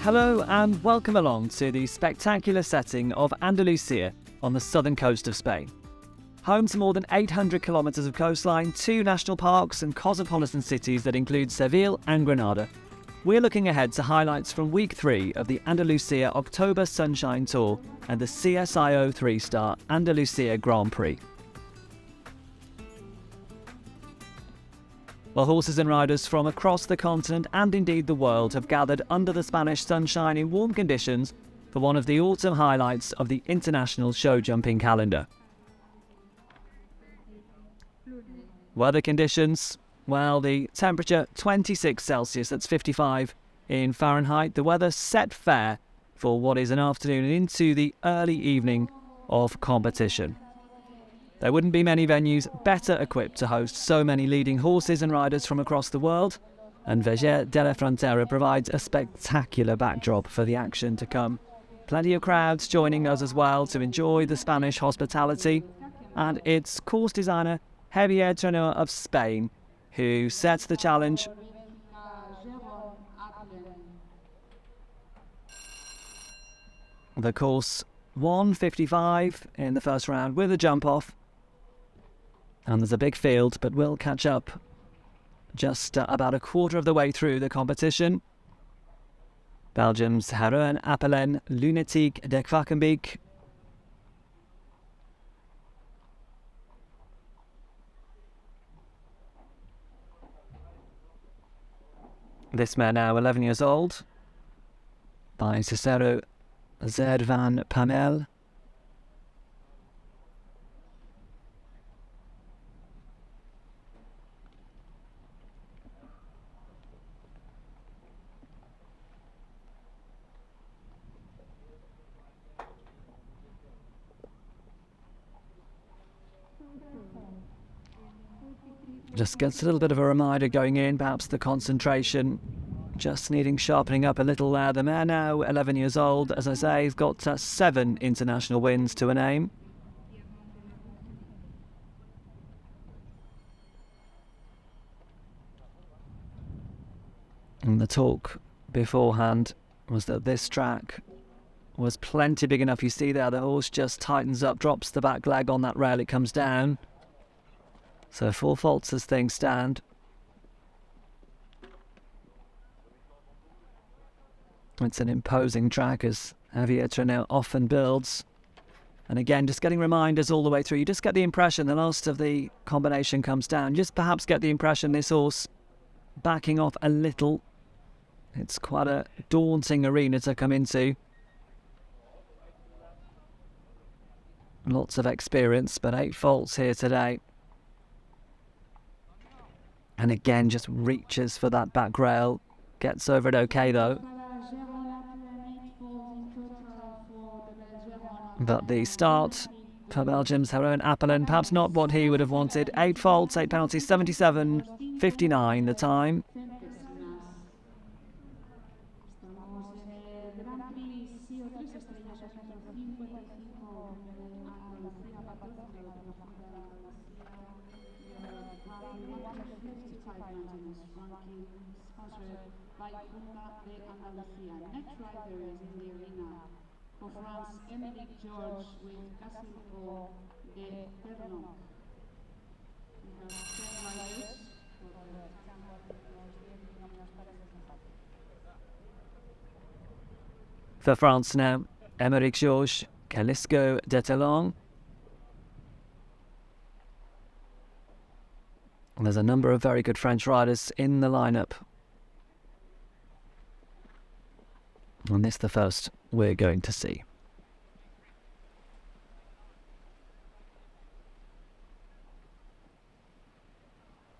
Hello and welcome along to the spectacular setting of Andalucía on the southern coast of Spain. Home to more than 800 kilometres of coastline, 2 national parks and cosmopolitan cities that include Seville and Granada, we're looking ahead to highlights from Week 3 of the Andalucía October Sunshine Tour and the CSIO 3-star Andalucía Grand Prix. Well, horses and riders from across the continent and indeed the world have gathered under the Spanish sunshine in warm conditions for one of the autumn highlights of the international show jumping calendar. Weather conditions, well, the temperature 26 Celsius, that's 55 in Fahrenheit. The weather set fair for what is an afternoon and into the early evening of competition. There wouldn't be many venues better equipped to host so many leading horses and riders from across the world, and Vejer de la Frontera provides a spectacular backdrop for the action to come. Plenty of crowds joining us as well to enjoy the Spanish hospitality, and it's course designer Javier Trenor of Spain who sets the challenge. The course 1:55 in the first round with a jump off. And there's a big field, but we'll catch up just about a quarter of the way through the competition. Belgium's Heroen Appelen Lunatic de Quakenbeek. This mare now 11 years old, by Cicero Zervan Pamel. Just gets a little bit of a reminder going in, perhaps the concentration just needing sharpening up a little there. The mare now 11 years old, as I say, he's got 7 international wins to a name. And the talk beforehand was that this track was plenty big enough. You see there, the horse just tightens up, drops the back leg on that rail, it comes down. So 4 faults as things stand. It's an imposing track as Javier Trenor often builds. And again, just getting reminders all the way through. You just get the impression the last of the combination comes down. Just perhaps get the impression this horse backing off a little. It's quite a daunting arena to come into. Lots of experience, but 8 faults here today. And again, just reaches for that back rail. Gets over it okay, though. But the start for Belgium's Heroen Appelen, perhaps not what he would have wanted. 8 faults, 8 penalties, 77.59 the time. Next rider is in the arena for France, Emily George with Castle de Ternon. We have 10 riders. For France now, Emeric Georges, Calisco de Telon. There's a number of very good French riders in the lineup. And this is the first we're going to see.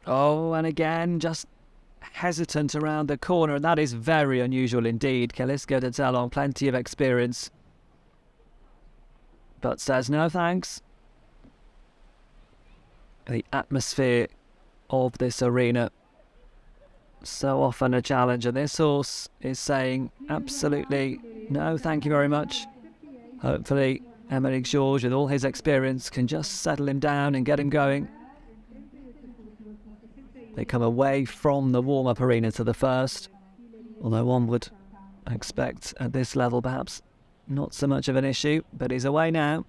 Oh, and again, just hesitant around the corner, and that is very unusual indeed. Calisco de Telon, plenty of experience, but says no thanks. The atmosphere of this arena, so often a challenge, and this horse is saying absolutely no thank you very much. Hopefully Emeric Georges, with all his experience, can just settle him down and get him going. They come away from the warm-up arena to the first, although one would I expect at this level perhaps not so much of an issue, but he's away now.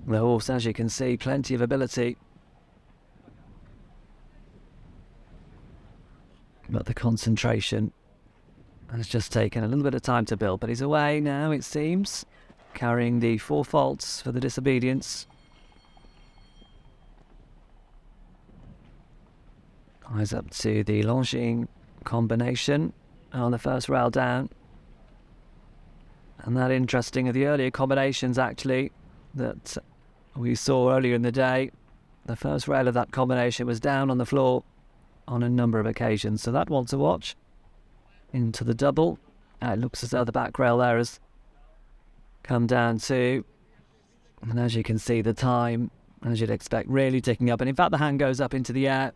The horse, as you can see, plenty of ability. But the concentration has just taken a little bit of time to build. But he's away now, it seems, carrying the 4 faults for the disobedience. Eyes up to the Longines combination on the first rail down. And that interesting of the earlier combinations actually that we saw earlier in the day. The first rail of that combination was down on the floor on a number of occasions, so that one to watch. Into the double. It looks as though the back rail there has come down too. And as you can see, the time, as you'd expect, really ticking up. And in fact, the hand goes up into the air.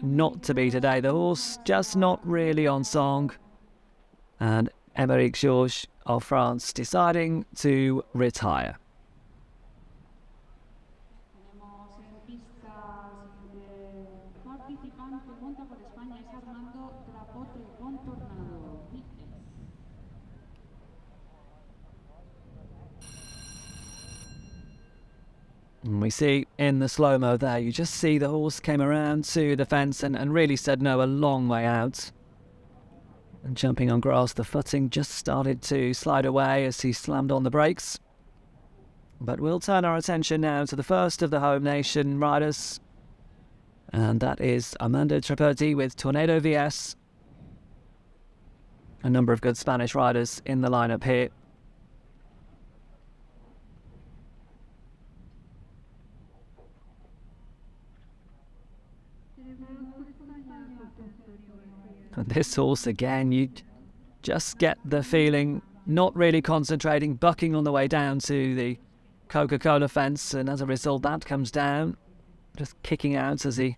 Not to be today. The horse just not really on song. And Émeric Georges of France deciding to retire. And we see in the slow-mo there, you just see the horse came around to the fence and really said no a long way out. And jumping on grass, the footing just started to slide away as he slammed on the brakes. But we'll turn our attention now to the first of the home nation riders. And that is Armando Tripodi with Tornado VS. A number of good Spanish riders in the lineup here. And this horse, again, you just get the feeling, not really concentrating, bucking on the way down to the Coca-Cola fence, and as a result that comes down, just kicking out as he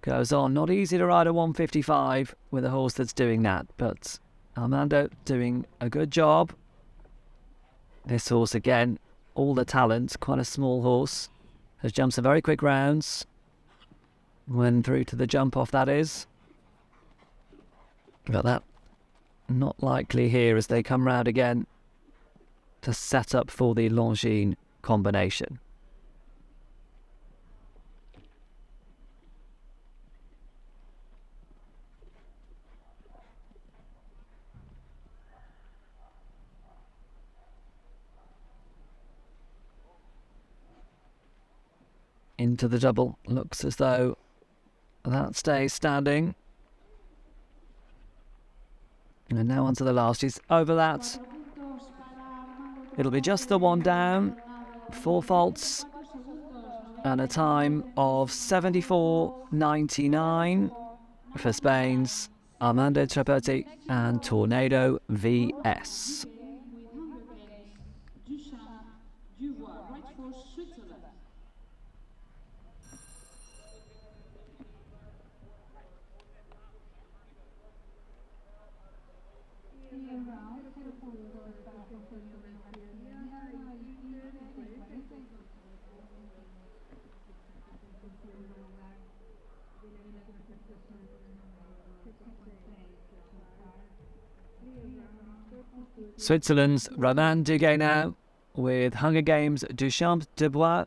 goes on. Not easy to ride a 155 with a horse that's doing that, but Armando doing a good job. This horse, again, all the talent, quite a small horse, has jumped some very quick rounds, when through to the jump off that is. But that not likely here as they come round again to set up for the Longines combination. Into the double, looks as though that stays standing. And now onto the last, he's over that. It'll be just the one down, 4 faults, and a time of 74.99 for Spain's Armando Tripodi and Tornado VS. Switzerland's Romain Duguay now with Hunger Games Duchamp de Bois.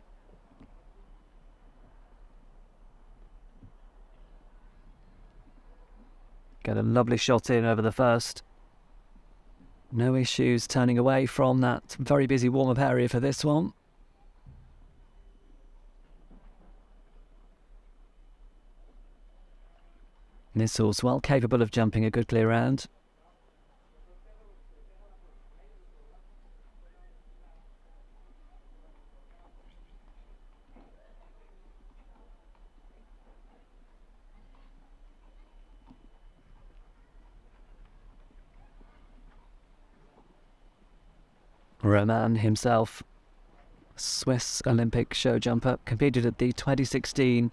Get a lovely shot in over the first. No issues turning away from that very busy warm-up area for this one. This horse well capable of jumping a good clear round. Roman himself, Swiss Olympic show jumper, competed at the 2016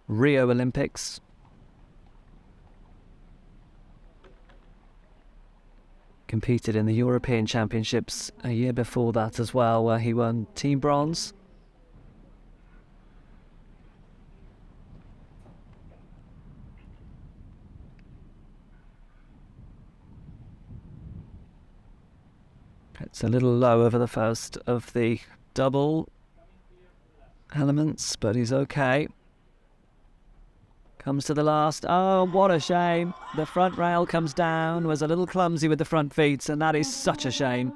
Rio Olympics. Competed in the European Championships a year before that as well, where he won team bronze. It's a little low over the first of the double elements, but he's okay. Comes to the last. Oh, what a shame. The front rail comes down, was a little clumsy with the front feet, and that is such a shame.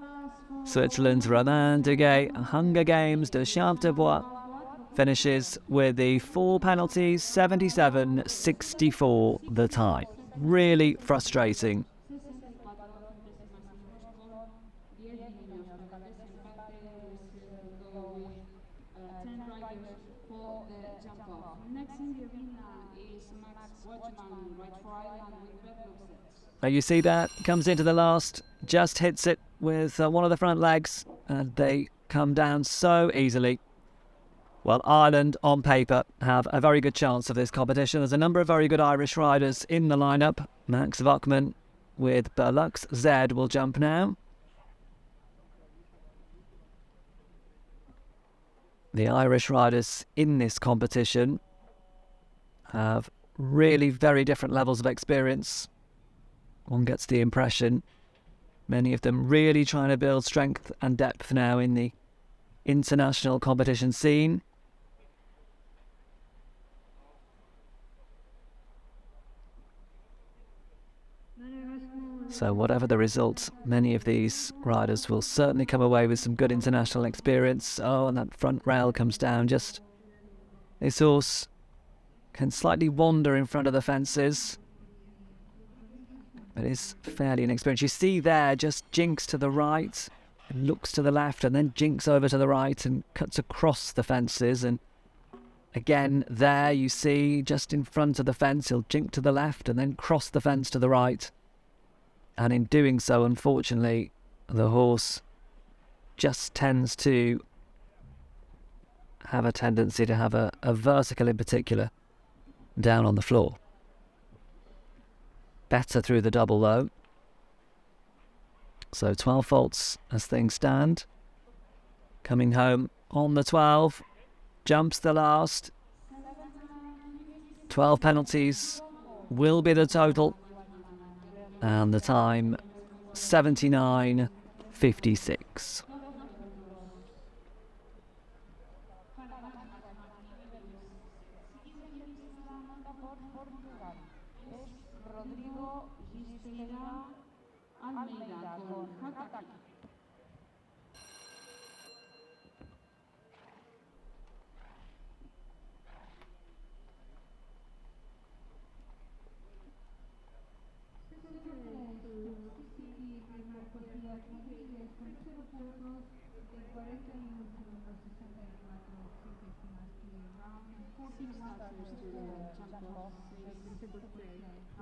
Switzerland's Romain Duguay, Hunger Games de Chartres-de-Bois, finishes with the 4 penalties, 77-64 the time. Really frustrating. You see that, comes into the last, just hits it with one of the front legs, and they come down so easily. Well, Ireland, on paper, have a very good chance of this competition. There's a number of very good Irish riders in the lineup. Max Vockman with Berlux Z will jump now. The Irish riders in this competition have really very different levels of experience. One gets the impression many of them really trying to build strength and depth now in the international competition scene. So whatever the result, many of these riders will certainly come away with some good international experience. Oh, and that front rail comes down. Just this horse can slightly wander in front of the fences, but is fairly inexperienced. You see there, just jinks to the right, and looks to the left, and then jinks over to the right and cuts across the fences. And again, there you see, just in front of the fence, he'll jink to the left and then cross the fence to the right. And in doing so, unfortunately, the horse just tends to have a tendency to have a vertical in particular down on the floor. Better through the double though. So 12 faults as things stand. Coming home on the 12. Jumps the last. 12 penalties will be the total. And the time 79.56.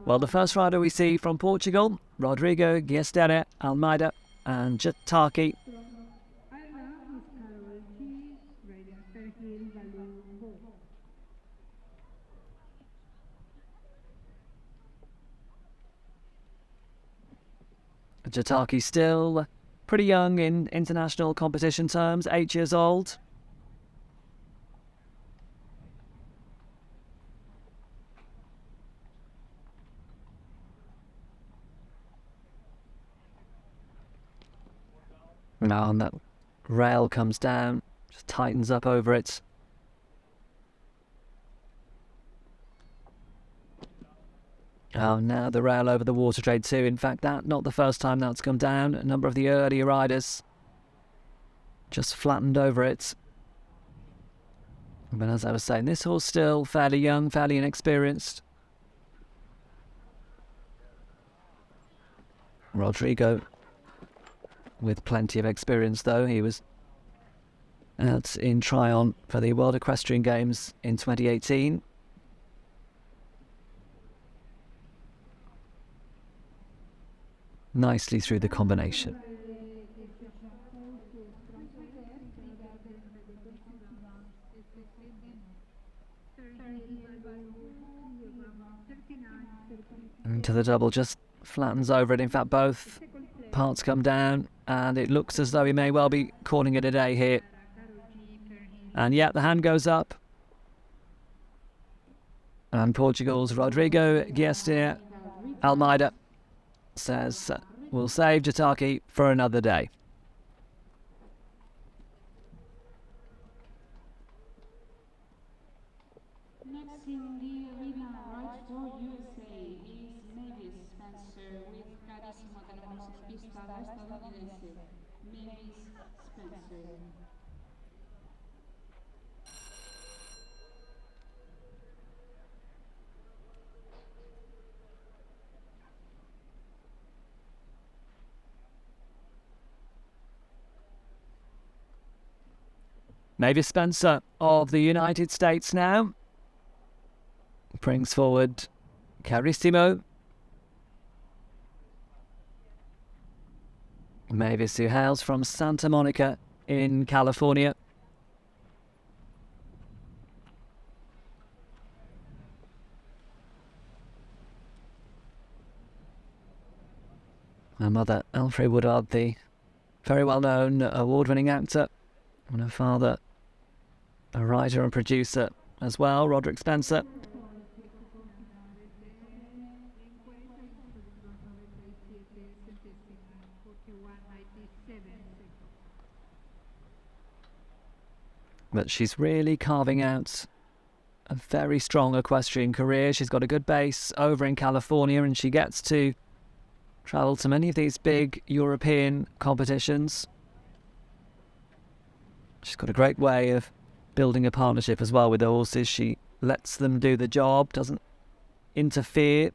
Well, the first rider we see from Portugal, Rodrigo Giestere, Almeida and Jataki. Jataki still pretty young in international competition terms, 8 years old. Now, and that rail comes down, just tightens up over it. Oh, now the rail over the water trade too. In fact, that not the first time that's come down. A number of the earlier riders just flattened over it. But as I was saying, this horse still fairly young, fairly inexperienced. Rodrigo with plenty of experience though. He was out in Tryon for the World Equestrian Games in 2018. Nicely through the combination. Into the double, just flattens over it. In fact, both parts come down, and it looks as though he may well be calling it a day here. And yeah, the hand goes up. And Portugal's Rodrigo Giestir Almeida says, we'll save Jataki for another day. Next in the arena, right for USA, is Mavis Spencer with Carísimo. Tenemos en pista la estadounidense, Mavis Spencer. Mavis Spencer of the United States now brings forward Carissimo. Mavis, who hails from Santa Monica in California. Her mother, Alfred Woodard, the very well-known award-winning actor, and her father, a writer and producer as well, Roderick Spencer. But she's really carving out a very strong equestrian career. She's got a good base over in California, and she gets to travel to many of these big European competitions. She's got a great way of building a partnership as well with the horses. She lets them do the job, doesn't interfere.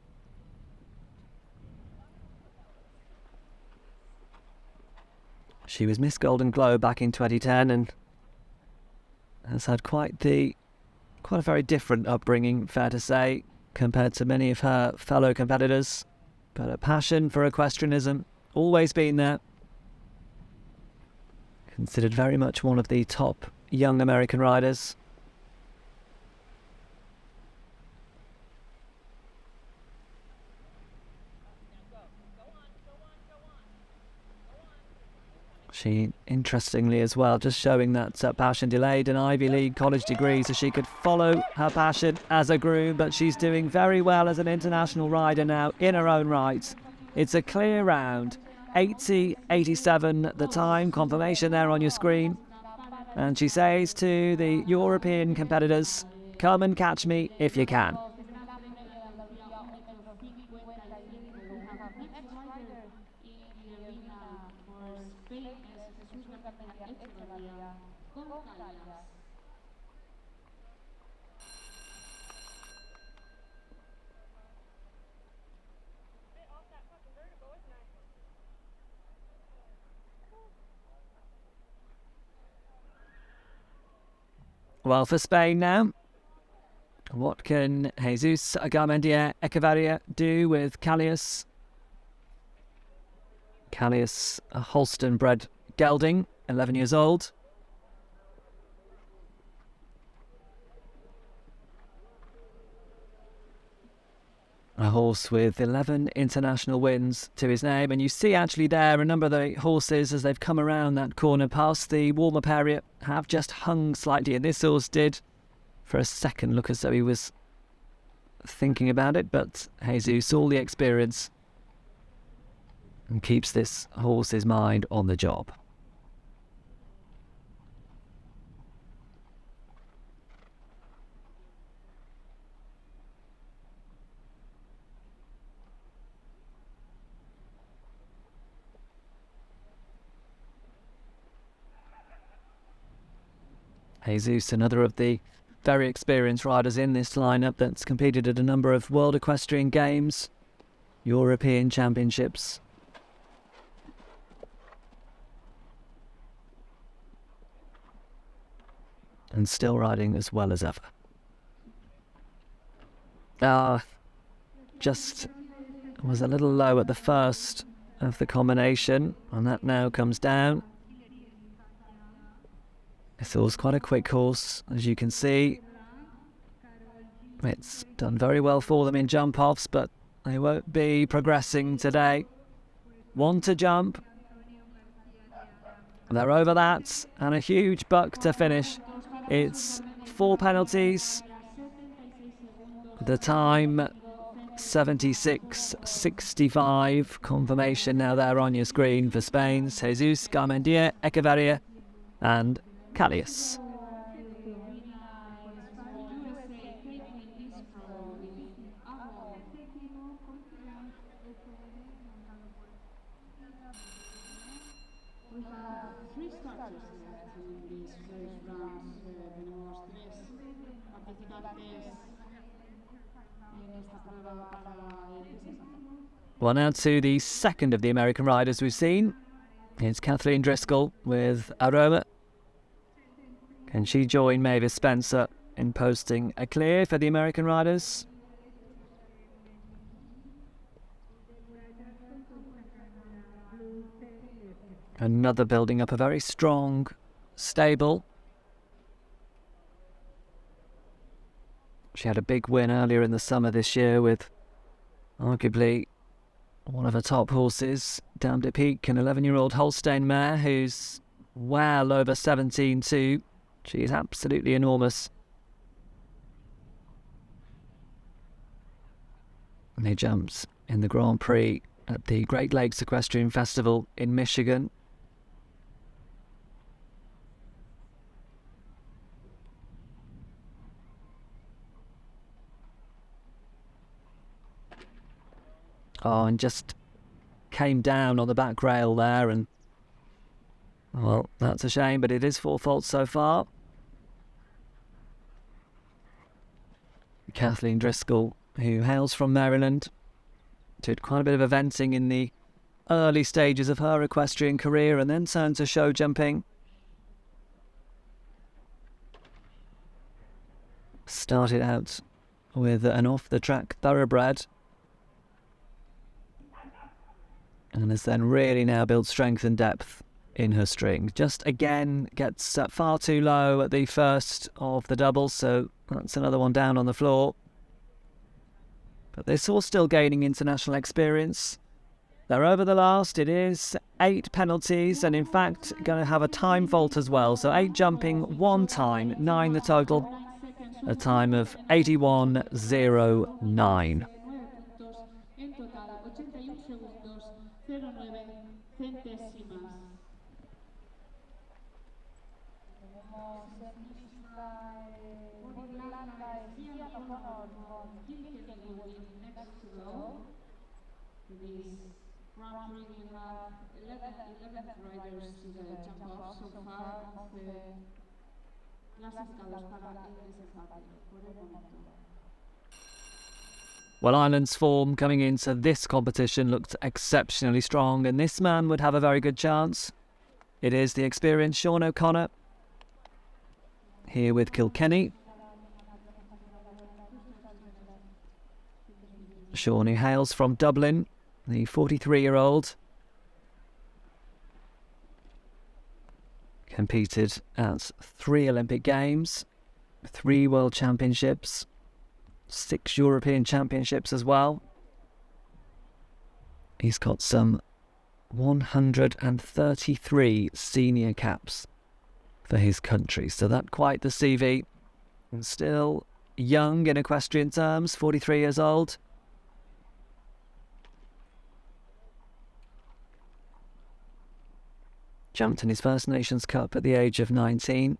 She was Miss Golden Globe back in 2010 and has had quite a very different upbringing, fair to say, compared to many of her fellow competitors. But a passion for equestrianism, always been there. Considered very much one of the top young American riders. She, interestingly as well, just showing that passion, delayed an Ivy League college degree so she could follow her passion as a groom, but she's doing very well as an international rider now in her own right. It's a clear round, 80.87 the time, confirmation there on your screen. And she says to the European competitors, come and catch me if you can. Well, for Spain now, what can Jesus Garmendia Echevarria do with Callias? Callias, a Holston-bred gelding, 11 years old. A horse with 11 international wins to his name. And you see actually there a number of the horses as they've come around that corner past the warm-up area have just hung slightly. And this horse did for a second look as though he was thinking about it. But Jesus, all the experience, and keeps this horse's mind on the job. Jesus, another of the very experienced riders in this lineup that's competed at a number of World Equestrian Games, European Championships. And still riding as well as ever. Just was a little low at the first of the combination, and that now comes down. This was quite a quick horse, as you can see. It's done very well for them in jump-offs, but they won't be progressing today. One to jump. They're over that, and a huge buck to finish. It's 4 penalties. The time 76.65. Confirmation now there on your screen for Spain's Jesus, Garmendia, Echeverria and Callias. We have 3 starters left in this first round. Tenemos 3 participantes en esta prueba para el descenso. Well, now to the second of the American riders we've seen. It's Kathleen Driscoll with Aroma. Can she join Mavis Spencer in posting a clear for the American riders? Another building up a very strong stable. She had a big win earlier in the summer this year with arguably one of her top horses, Dame de Peak, an 11-year-old Holstein mare who's well over 17-2. She is absolutely enormous. And he jumps in the Grand Prix at the Great Lakes Equestrian Festival in Michigan. Oh, and just came down on the back rail there, and well, that's a shame, but it is 4 faults so far. Kathleen Driscoll, who hails from Maryland, did quite a bit of eventing in the early stages of her equestrian career and then turned to show jumping. Started out with an off-the-track thoroughbred, and has then really now built strength and depth in her string. Just again gets far too low at the first of the doubles, so that's another one down on the floor. But this horse still gaining international experience. They're over the last. It is 8 penalties, and in fact going to have a time fault as well. So 8 jumping, 1 time, 9 the total. A time of 81.09. En total, 81 segundos, 09 centésimas. Next to go. This Grand Prix we have 11 riders to the jump off so far, 11 clasificados para el desempate por el momento. Well, Ireland's form coming into this competition looked exceptionally strong, and this man would have a very good chance. It is the experienced Sean O'Connor, here with Kilkenny. Sean, who hails from Dublin, the 43-year-old. Competed at 3 Olympic Games, 3 World Championships, 6 European Championships as well. He's got some 133 senior caps for his country, so that's quite the CV. And still young in equestrian terms, 43 years old. Jumped in his first Nations Cup at the age of 19.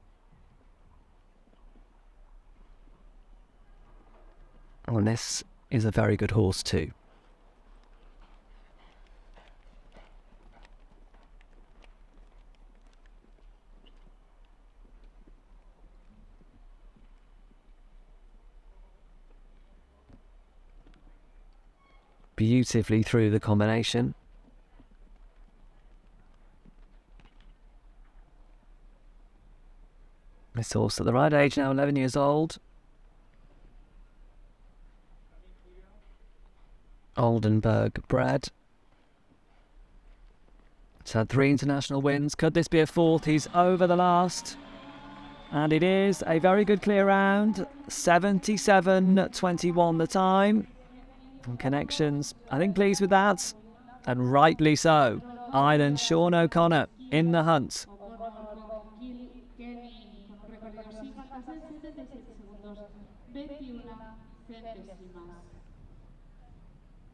And this is a very good horse too. Beautifully through the combination. This horse at the right age now, 11 years old. Oldenburg bred. It's had 3 international wins. Could this be a 4th? He's over the last. And it is a very good clear round. 77.21 the time. And Connections, I think, pleased with that. And rightly so. Ireland, Sean O'Connor in the hunt. Kenny con un recorrido sin faltas en 77 segundos 21 centésimas.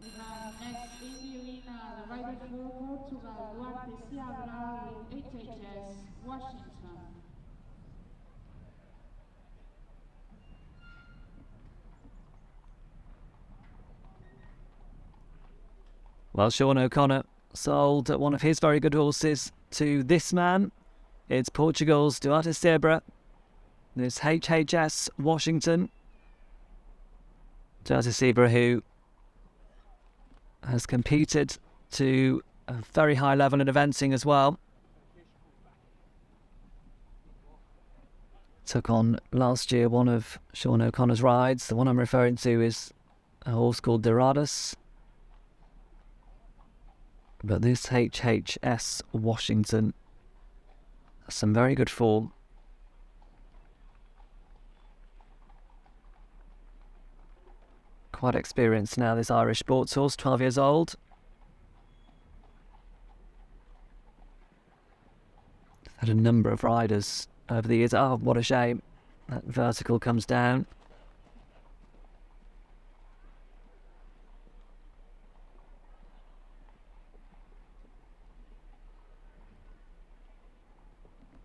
We have next in the arena the rider for Portugal, Duarte Seabra with HHS Washington. Well, Sean O'Connor sold one of his very good horses to this man. It's Portugal's Duarte Seabra. This HHS Washington. Duarte Seabra, who has competed to a very high level in eventing as well. Took on last year one of Sean O'Connor's rides. The one I'm referring to is a horse called Dorados. But this HHS Washington has some very good form. Quite experienced now, this Irish sports horse, 12 years old. Had a number of riders over the years. Oh, what a shame. That vertical comes down.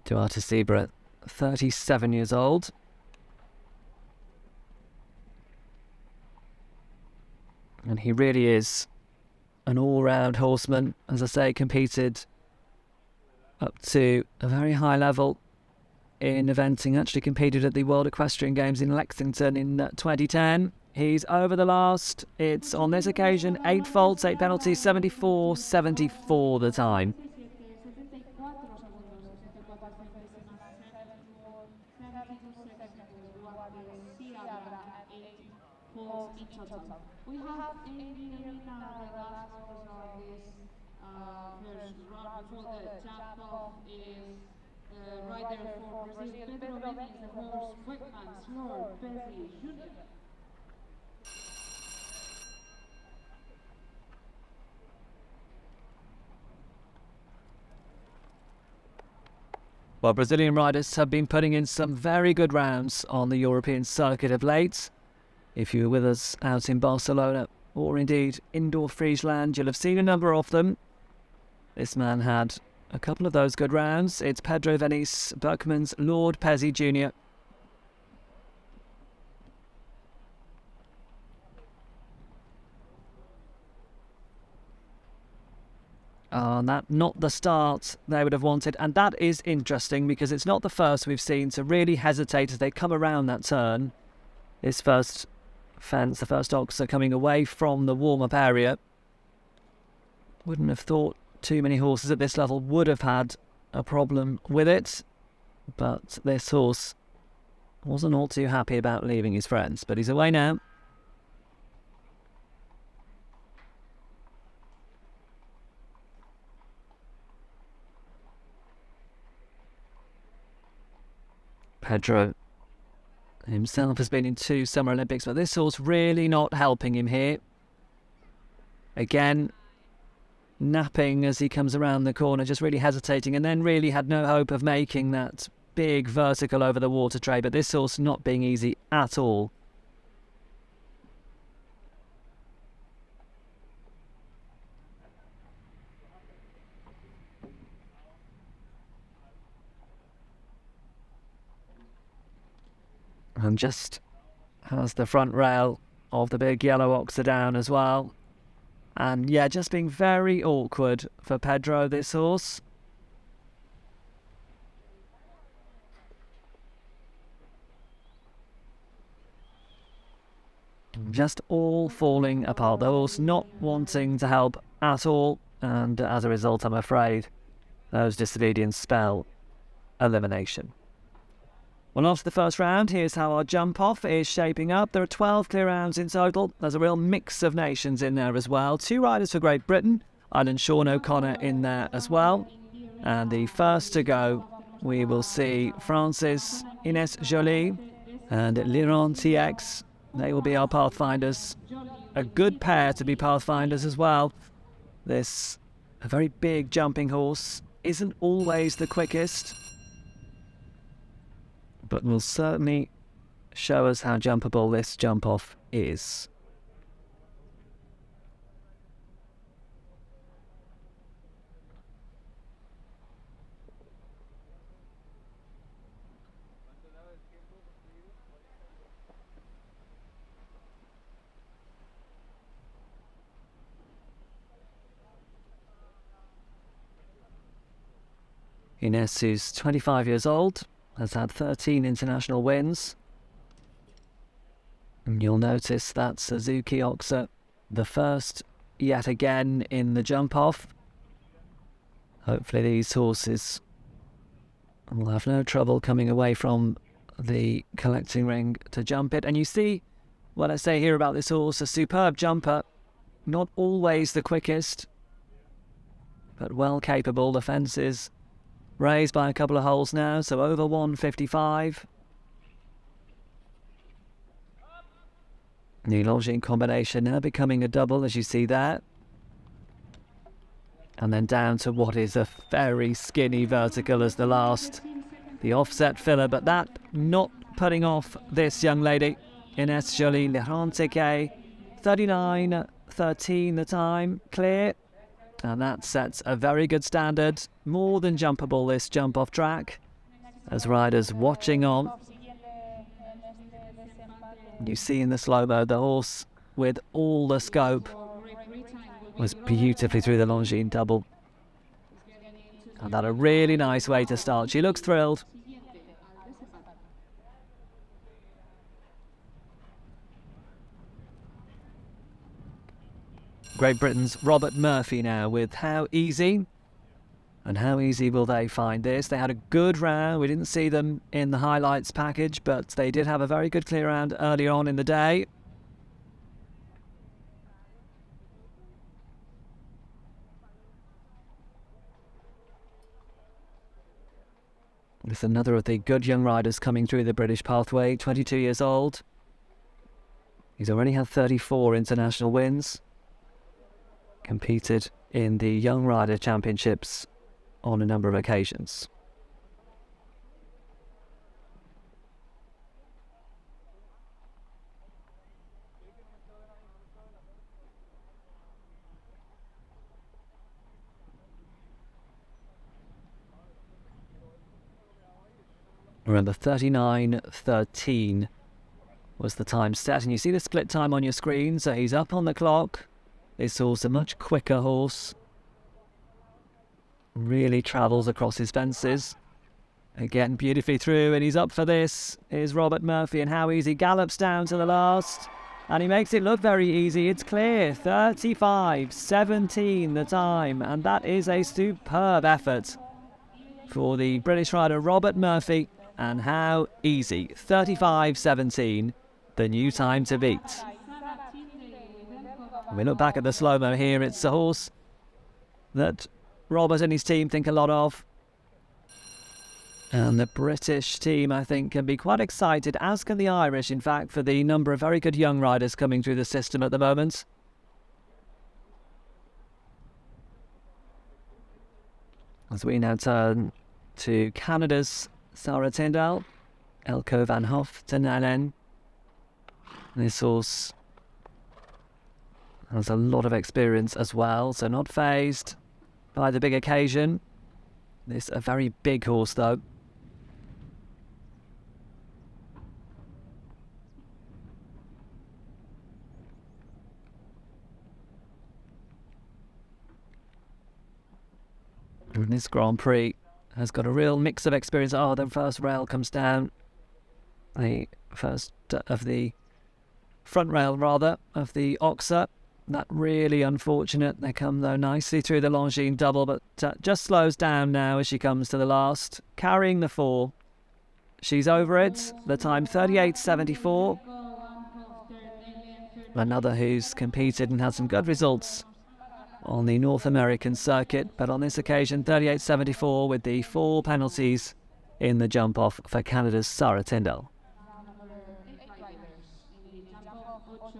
Duarte Seabra, 37 years old. And he really is an all-round horseman. As I say, competed up to a very high level in eventing. Actually competed at the World Equestrian Games in Lexington in 2010. He's over the last. It's on this occasion 8 faults, 8 penalties, 74 the time. We have in the arena the last horse of this first round before the jump off is the rider for Brazil, Pedro Benes, the horse Whitman's Lord Bezzi Jr. Well, Brazilian riders have been putting in some very good rounds on the European circuit of late. If you were with us out in Barcelona or indeed indoor Friesland, you'll have seen a number of them. This man had a couple of those good rounds. It's Pedro Benes Buckman's Lord Bezzi Jr. And that not the start they would have wanted. And that is interesting because it's not the first we've seen to really hesitate as they come around that turn. This first fence, the first dogs are coming away from the warm-up area. Wouldn't have thought too many horses at this level would have had a problem with it. But this horse wasn't all too happy about leaving his friends. But he's away now. Pedro himself has been in 2 Summer Olympics, but this horse really not helping him here. Again, napping as he comes around the corner, just really hesitating, and then really had no hope of making that big vertical over the water tray, but this horse not being easy at all. And just has the front rail of the big yellow oxer down as well. And yeah, just being very awkward for Pedro, this horse. Just all falling apart. The horse not wanting to help at all. And as a result, I'm afraid, those disobedience spell elimination. Well, after the first round, here's how our jump-off is shaping up. There are 12 clear rounds in total. There's a real mix of nations in there as well. 2 riders for Great Britain. Ireland Sean O'Connor in there as well. And the first to go, we will see France's Ines Jolie and Liron TX. They will be our pathfinders. A good pair to be pathfinders as well. This, a very big jumping horse, isn't always the quickest, but will certainly show us how jumpable this jump off is. Ines, who's 25 years old, has had 13 international wins. And you'll notice that Suzuki Oxa, the first yet again in the jump-off. Hopefully these horses will have no trouble coming away from the collecting ring to jump it. And you see what I say here about this horse, a superb jumper, not always the quickest, but well capable. The fence is raised by a couple of holes now, so over 155. The Longines combination now becoming a double, as you see there. And then down to what is a very skinny vertical as the last, the offset filler, but that not putting off this young lady, Ines Jolie Lerantique. 39.13 the time, clear. And that sets a very good standard, more than jumpable this jump off track, as riders watching on. You see in the slow-mo the horse with all the scope was beautifully through the Longines double. And that a really nice way to start. She looks thrilled. Great Britain's Robert Murphy now with How Easy. And how easy will they find this? They had a good round. We didn't see them in the highlights package, but they did have a very good clear round earlier on in the day. With another of the good young riders coming through the British pathway, 22 years old. He's already had 34 international wins. Competed in the Young Rider Championships on a number of occasions. Remember, 39.13 was the time set, and you see the split time on your screen, so he's up on the clock. This horse, a much quicker horse, really travels across his fences. Again, beautifully through, and he's up for this. Here's Robert Murphy, and How Easy gallops down to the last, and he makes it look very easy. It's clear, 35.17 the time, and that is a superb effort for the British rider Robert Murphy, and How Easy, 35.17, the new time to beat. When we look back at the slow-mo here, it's a horse that Robert and his team think a lot of. And the British team, I think, can be quite excited, as can the Irish, in fact, for the number of very good young riders coming through the system at the moment. As we now turn to Canada's Sarah Tyndall, Elko van Hof to Nalen. This horse has a lot of experience as well, so not phased by the big occasion. This a very big horse though. And this Grand Prix has got a real mix of experience. Oh, the first rail comes down. The first of the front rail, rather, of the Oxa. That really unfortunate. They come, though, nicely through the Longines double, but just slows down now as she comes to the last, carrying the 4. She's over it. The time, 38.74. Another who's competed and had some good results on the North American circuit, but on this occasion, 38.74 with the 4 penalties in the jump off for Canada's Sarah Tyndall. Number 8 riders in the jump off 8.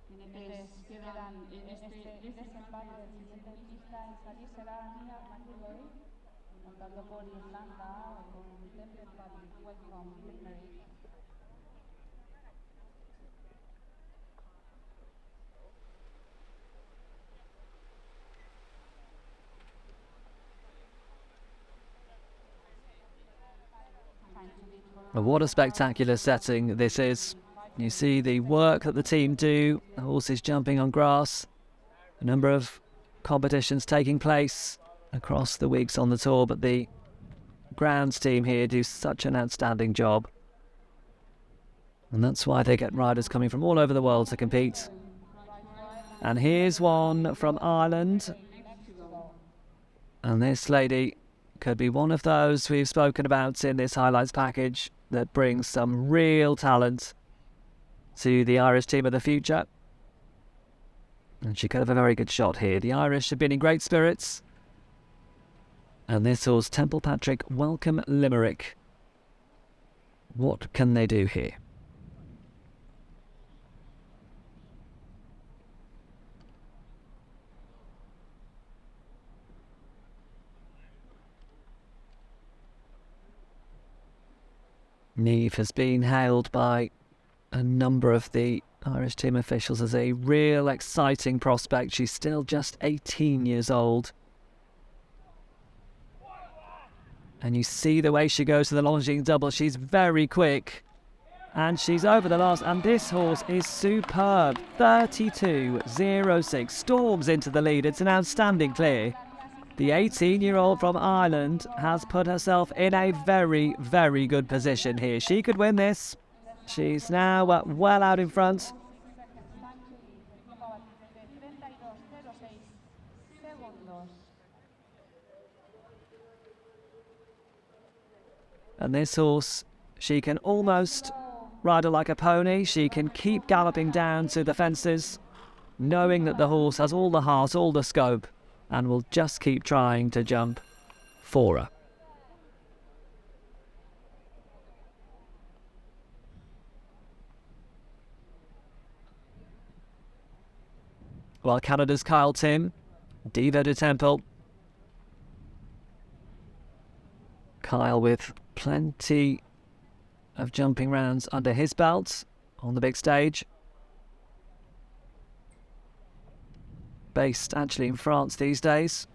Quienes quedan en este desempate del siguiente pista en salir será Mia McCloy, montando por Irlanda con Temple Welcome Limerick. What a spectacular setting this is. You see the work that the team do, the horses jumping on grass, a number of competitions taking place across the weeks on the tour, but the grounds team here do such an outstanding job. And that's why they get riders coming from all over the world to compete. And here's one from Ireland. And this lady could be one of those we've spoken about in this highlights package that brings some real talent to the Irish team of the future. And she could have a very good shot here. The Irish have been in great spirits. And this horse, Temple Patrick Welcome Limerick. What can they do here? Niamh has been hailed by a number of the Irish team officials as a real exciting prospect. She's still just 18 years old. And you see the way she goes to the Longines double. She's very quick. And she's over the last. And this horse is superb. 32.06. Storms into the lead. It's an outstanding clear. The 18-year-old from Ireland has put herself in a very, very good position here. She could win this. She's now well out in front. And this horse, she can almost ride her like a pony. She can keep galloping down to the fences, knowing that the horse has all the heart, all the scope, and will just keep trying to jump for her. Well, Canada's Kyle Tim, Diva de Temple. Kyle with plenty of jumping rounds under his belt on the big stage. Based actually in France these days.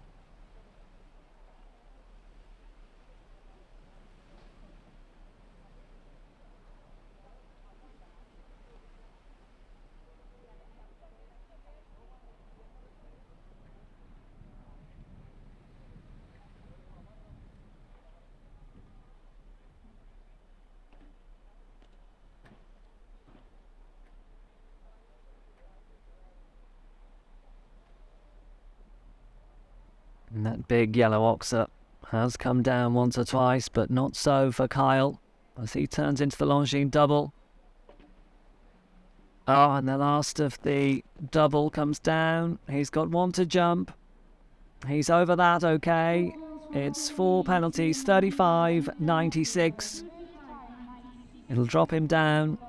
And that big yellow oxer has come down once or twice, but not so for Kyle as he turns into the Longines double. Oh, and the last of the double comes down. He's got one to jump. He's over that, okay. It's 4 penalties, 35.96. It'll drop him down.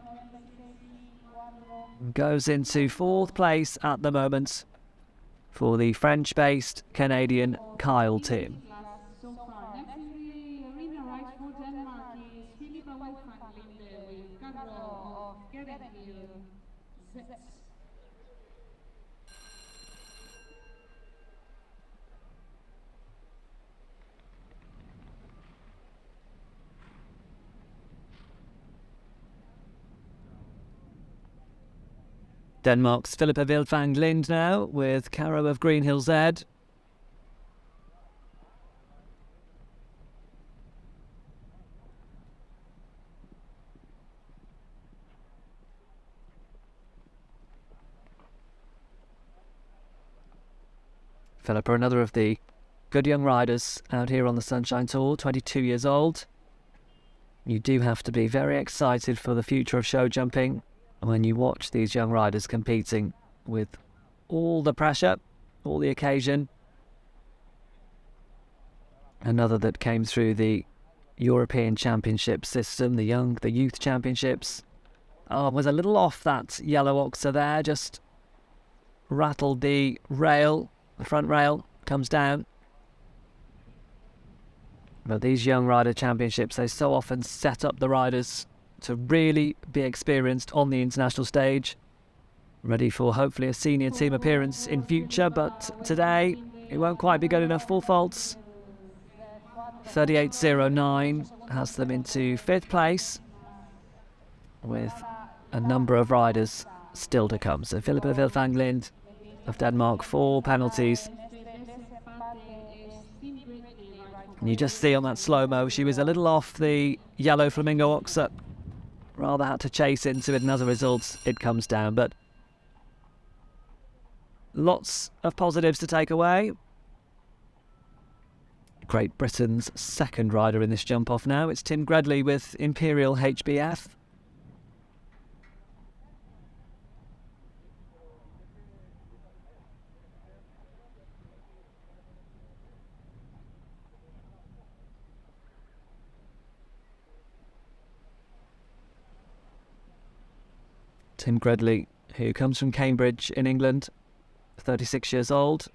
Goes into 4th place at the moment for the French-based Canadian Kyle Tim. So far, next in the arena right for Denmark is Philippa Wolfgang-Linde with Carlo of Gerenhill Zets. Denmark's Philippa Wildfang Lind now with Caro of Greenhill Z. Philippa, another of the good young riders out here on the Sunshine Tour, 22 years old. You do have to be very excited for the future of show jumping when you watch these young riders competing with all the pressure, all the occasion. Another that came through the European Championship system, the youth championships. Oh, was a little off that yellow oxer there, just rattled the rail, the front rail, comes down. But these young rider championships, they so often set up the riders to really be experienced on the international stage, ready for hopefully a senior team appearance in future, but today it won't quite be good enough. Full faults. 38.09 has them into 5th place, with a number of riders still to come. So Philippa Vilfanglind of Denmark, 4 penalties. And you just see on that slow-mo, she was a little off the yellow flamingo oxer. Rather had to chase into it, and as a result, it comes down. But lots of positives to take away. Great Britain's second rider in this jump-off now. It's Tim Gredley with Imperial HBF. Tim Gredley, who comes from Cambridge in England, 36 years old.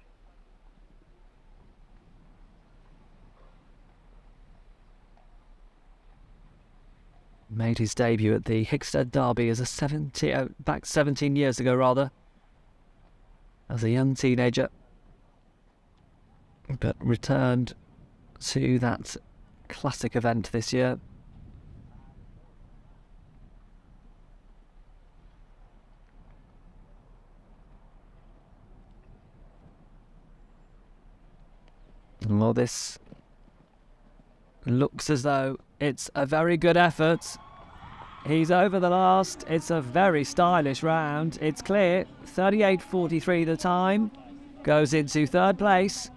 Made his debut at the Hickstead Derby as back 17 years ago rather, as a young teenager, but returned to that classic event this year. Well, this looks as though it's a very good effort. He's over the last. It's a very stylish round. It's clear. 38.43 the time. Goes into 3rd place.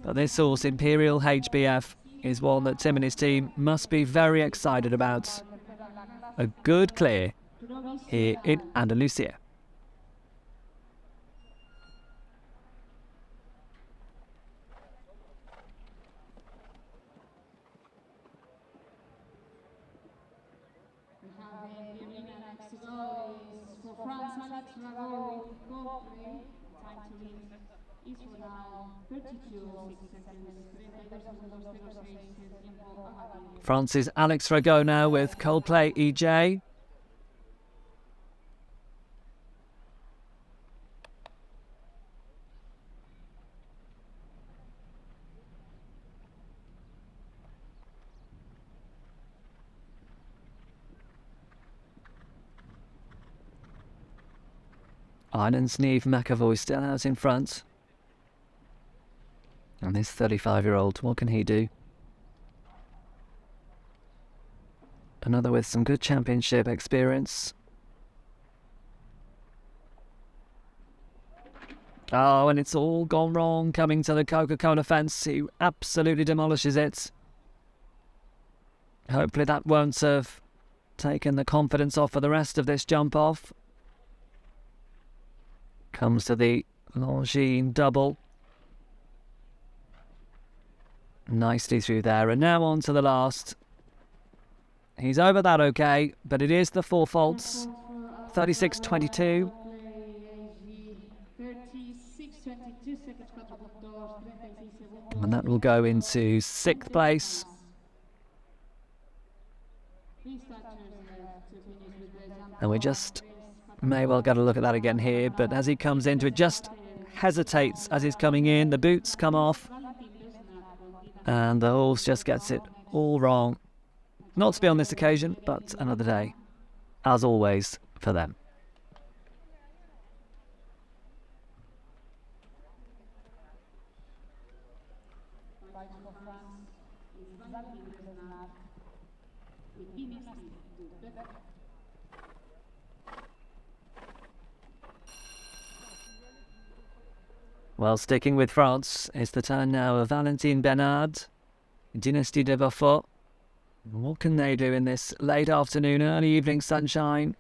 But this horse, Imperial HBF, is one that Tim and his team must be very excited about. A good clear here in Andalucía. France's Alex Rago now with Coldplay EJ. Iron Sneeve McAvoy still out in front. And this 35-year-old, what can he do? Another with some good championship experience. Oh, and it's all gone wrong coming to the Coca-Cola fence. He absolutely demolishes it. Hopefully that won't have taken the confidence off for the rest of this jump-off. Comes to the Longines double. Nicely through there, and now on to the last. He's over that okay, but it is the 4 faults. 36.22. And that will go into 6th place. And we just may well get a look at that again here, but as he comes into it, just hesitates as he's coming in. The boots come off, and the horse just gets it all wrong. Not to be on this occasion, but another day, as always, for them. Well, sticking with France, it's the turn now of Valentine Bernard, Dynastie de Beaufort. What can they do in this late afternoon, early evening sunshine?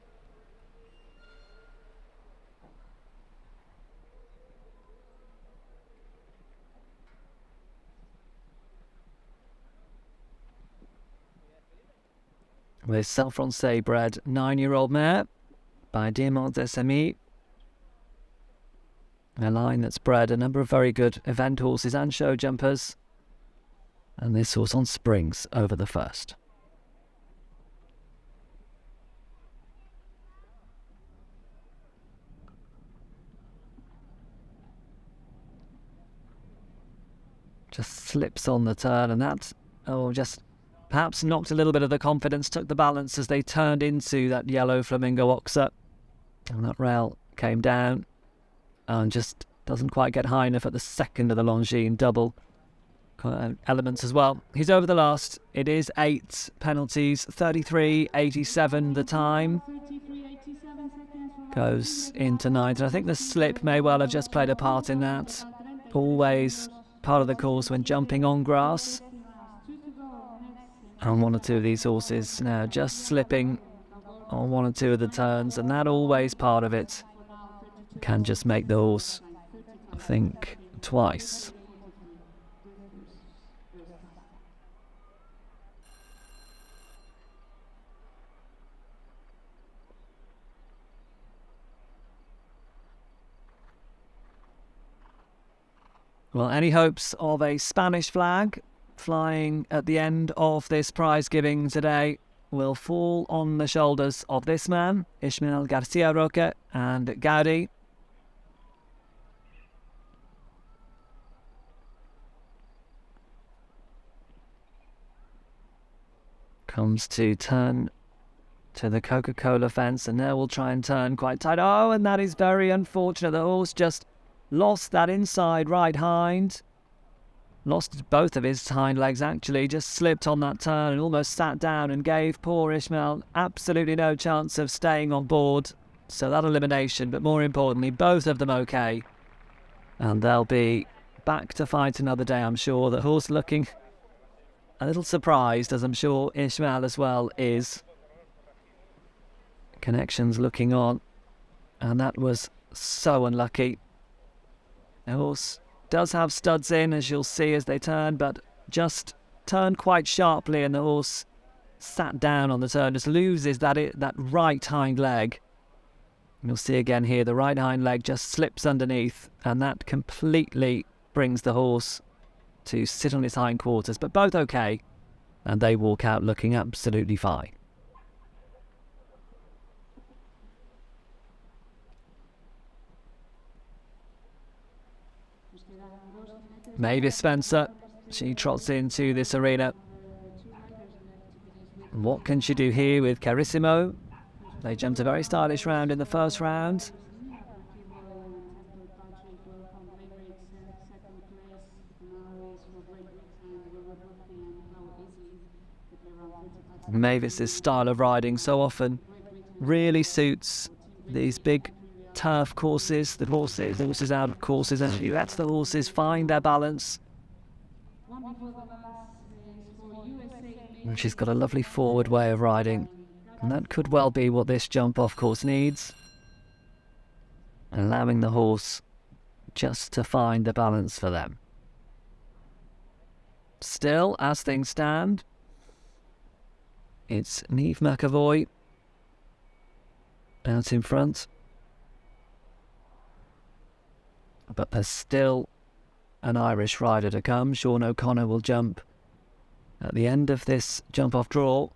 with Saint-Français bred 9-year-old mare by Diamant des Amis. A line that's bred a number of very good event horses and show jumpers. And this horse on springs over the first. Just slips on the turn, and that, just perhaps knocked a little bit of the confidence, took the balance as they turned into that yellow flamingo oxer. And that rail came down and just doesn't quite get high enough at the second of the Longines double elements as well. He's over the last. It is 8 penalties, 33.87 the time. Goes into 9th, and I think the slip may well have just played a part in that. Always part of the course when jumping on grass. And one or two of these horses now just slipping on one or two of the turns, and that always part of it can just make the horse think twice. Well, any hopes of a Spanish flag flying at the end of this prize giving today will fall on the shoulders of this man, Ismael Garcia Roque and Gaudi. Comes to turn to the Coca-Cola fence, and now we'll try and turn quite tight. Oh, and that is very unfortunate. The horse just lost that inside right hind. Lost both of his hind legs, actually. Just slipped on that turn and almost sat down and gave poor Ismael absolutely no chance of staying on board. So that elimination, but more importantly, both of them okay. And they'll be back to fight another day, I'm sure. The horse looking a little surprised, as I'm sure Ismael as well is. Connections looking on. And that was so unlucky. The horse does have studs in, as you'll see as they turn, but just turned quite sharply, and the horse sat down on the turn, just loses that right hind leg. And you'll see again here, the right hind leg just slips underneath, and that completely brings the horse to sit on his hindquarters, but both okay, and they walk out looking absolutely fine. Mavis Spencer, she trots into this arena. What can she do here with Carissimo? They jumped a very stylish round in the first round. Mavis's style of riding so often really suits these big turf courses, the horses out of courses, and you let the horses find their balance. And she's got a lovely forward way of riding, and that could well be what this jump off course needs. Allowing the horse just to find the balance for them. Still, as things stand, it's Niamh McAvoy out in front. But there's still an Irish rider to come. Sean O'Connor will jump at the end of this jump-off draw.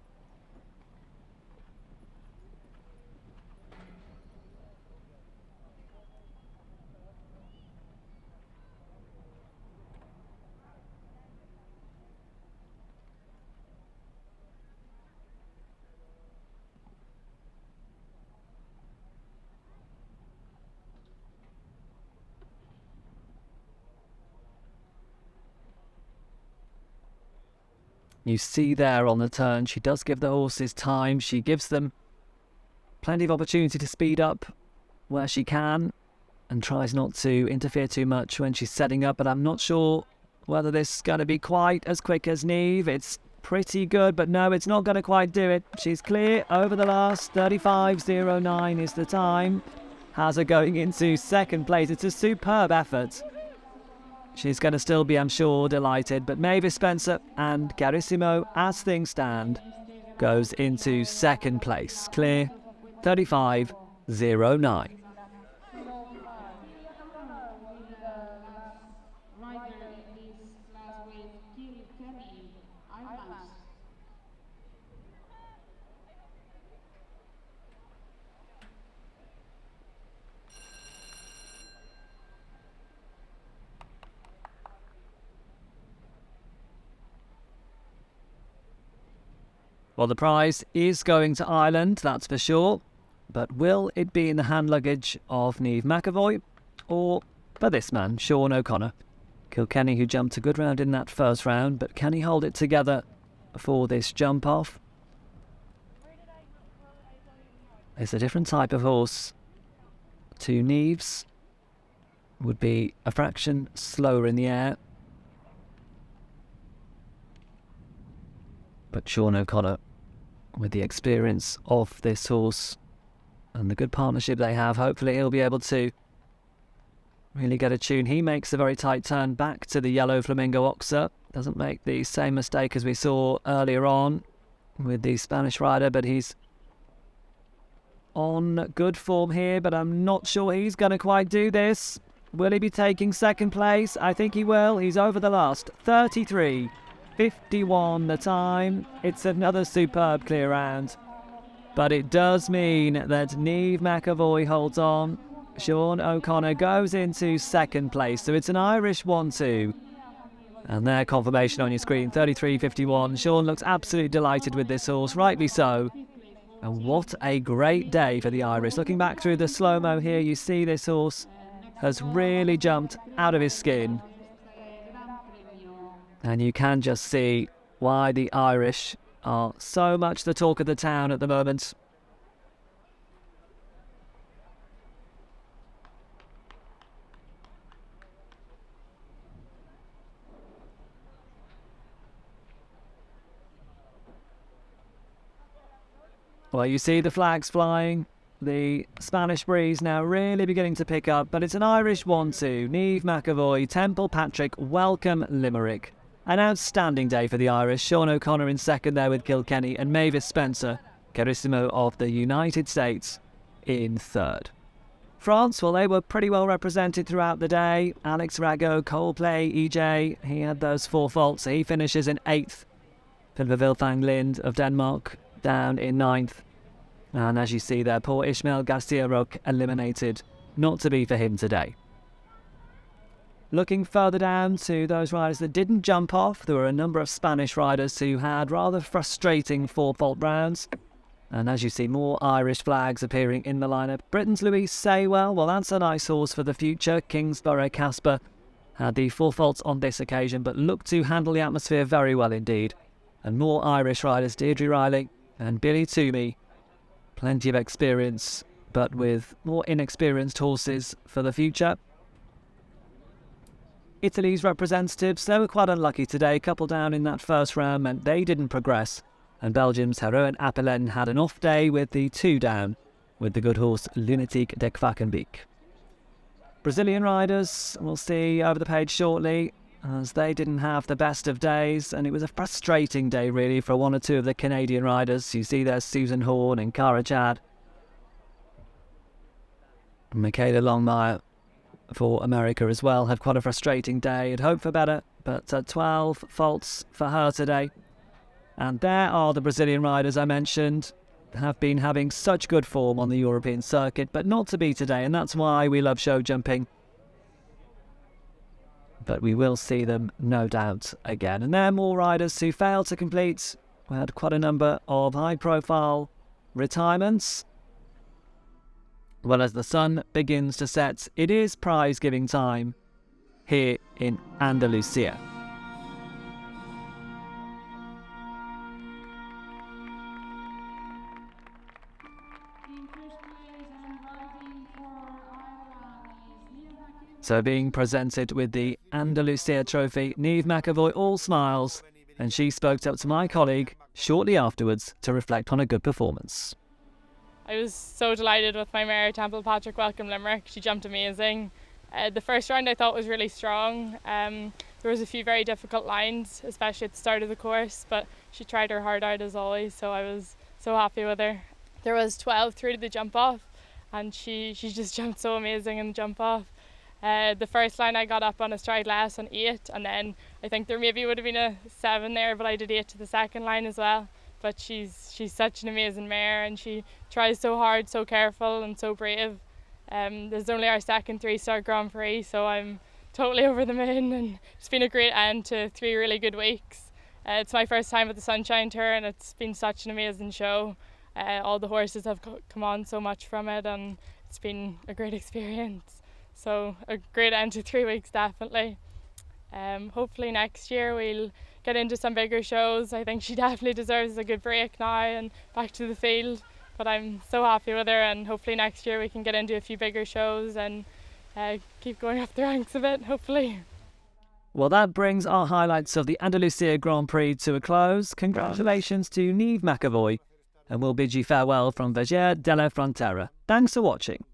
You see there on the turn, she does give the horses time. She gives them plenty of opportunity to speed up where she can and tries not to interfere too much when she's setting up. But I'm not sure whether this is going to be quite as quick as Niamh. It's pretty good, but no, it's not going to quite do it. She's clear over the last. 35.09 is the time. Has her going into second place. It's a superb effort. She's going to still be, I'm sure, delighted. But Mavis Spencer and Carissimo, as things stand, goes into second place. Clear 35.09. Rider in this class with Kilkenny, Ireland. Well, the prize is going to Ireland, that's for sure. But will it be in the hand luggage of Niamh McAvoy or for this man, Sean O'Connor? Kilkenny, who jumped a good round in that first round, but can he hold it together for this jump off? It's a different type of horse to Niamh's. Would be a fraction slower in the air. But Sean O'Connor, with the experience of this horse and the good partnership they have, hopefully he'll be able to really get a tune. He makes a very tight turn back to the yellow Flamingo Oxer. Doesn't make the same mistake as we saw earlier on with the Spanish rider, but he's on good form here, but I'm not sure he's going to quite do this. Will he be taking second place? I think he will. He's over the last. 33.51 the time. It's another superb clear round. But it does mean that Niamh McAvoy holds on. Sean O'Connor goes into second place. So it's an Irish 1-2. And their confirmation on your screen, 33.51. Sean looks absolutely delighted with this horse, rightly so. And what a great day for the Irish. Looking back through the slow-mo here, you see this horse has really jumped out of his skin. And you can just see why the Irish are so much the talk of the town at the moment. Well, you see the flags flying. The Spanish breeze now really beginning to pick up, but it's an Irish 1-2. Niamh McAvoy, Temple Patrick, welcome Limerick. An outstanding day for the Irish. Sean O'Connor in second there with Kilkenny, and Mavis Spencer, Carissimo of the United States, in third. France, well, they were pretty well represented throughout the day. Alex Rago, Coldplay, EJ, he had those 4 faults, so he finishes in 8th. Philippa Vilfang Lind of Denmark down in 9th. And as you see there, poor Ishmael Garcia Roque eliminated. Not to be for him today. Looking further down to those riders that didn't jump off, there were a number of Spanish riders who had rather frustrating 4-fault rounds. And as you see, more Irish flags appearing in the lineup. Britain's Louis Saywell, well, that's a nice horse for the future. Kingsborough Casper had the 4 faults on this occasion, but looked to handle the atmosphere very well indeed. And more Irish riders, Deirdre Riley and Billy Toomey. Plenty of experience, but with more inexperienced horses for the future. Italy's representatives, they were quite unlucky today. A couple down in that first round meant they didn't progress. And Belgium's Heroen Appelen had an off day with the 2 down, with the good horse Lunatic de Quackenbeek. Brazilian riders, we'll see over the page shortly, as they didn't have the best of days, and it was a frustrating day really for 1 or 2 of the Canadian riders. You see there's Susan Horn and Cara Chad. Michaela Longmire for America as well had quite a frustrating day. Had hoped for better, but 12 faults for her today. And there are the Brazilian riders I mentioned, have been having such good form on the European circuit, but not to be today, and that's why we love show jumping. But we will see them, no doubt, again. And there are more riders who failed to complete. We had quite a number of high-profile retirements. Well, as the sun begins to set, it is prize-giving time here in Andalucía. So being presented with the Andalucía trophy, Niamh McAvoy all smiles, and she spoke up to my colleague shortly afterwards to reflect on a good performance. I was so delighted with my mare, Temple Patrick, welcome Limerick. She jumped amazing. The first round I thought was really strong. The there was a few very difficult lines, especially at the start of the course, but she tried her heart out as always, so I was so happy with her. There was 12 through to the jump off, and she just jumped so amazing in the jump off. The first line I got up on a stride less on 8, and then I think there maybe would have been a 7 there, but I did 8 to the second line as well. But she's such an amazing mare, and she tries so hard, so careful and so brave. This is only our second 3-star Grand Prix, so I'm totally over the moon, and it's been a great end to 3 really good weeks. It's my first time at the Sunshine Tour, and it's been such an amazing show. All the horses have come on so much from it, and it's been a great experience. So a great end to 3 weeks, definitely. Hopefully next year we'll get into some bigger shows. I think she definitely deserves a good break now and back to the field. But I'm so happy with her, and hopefully next year we can get into a few bigger shows and keep going up the ranks a bit, hopefully. Well, that brings our highlights of the Andalucía Grand Prix to a close. Congratulations to Niamh McAvoy, and we'll bid you farewell from Vejer de la Frontera. Thanks for watching.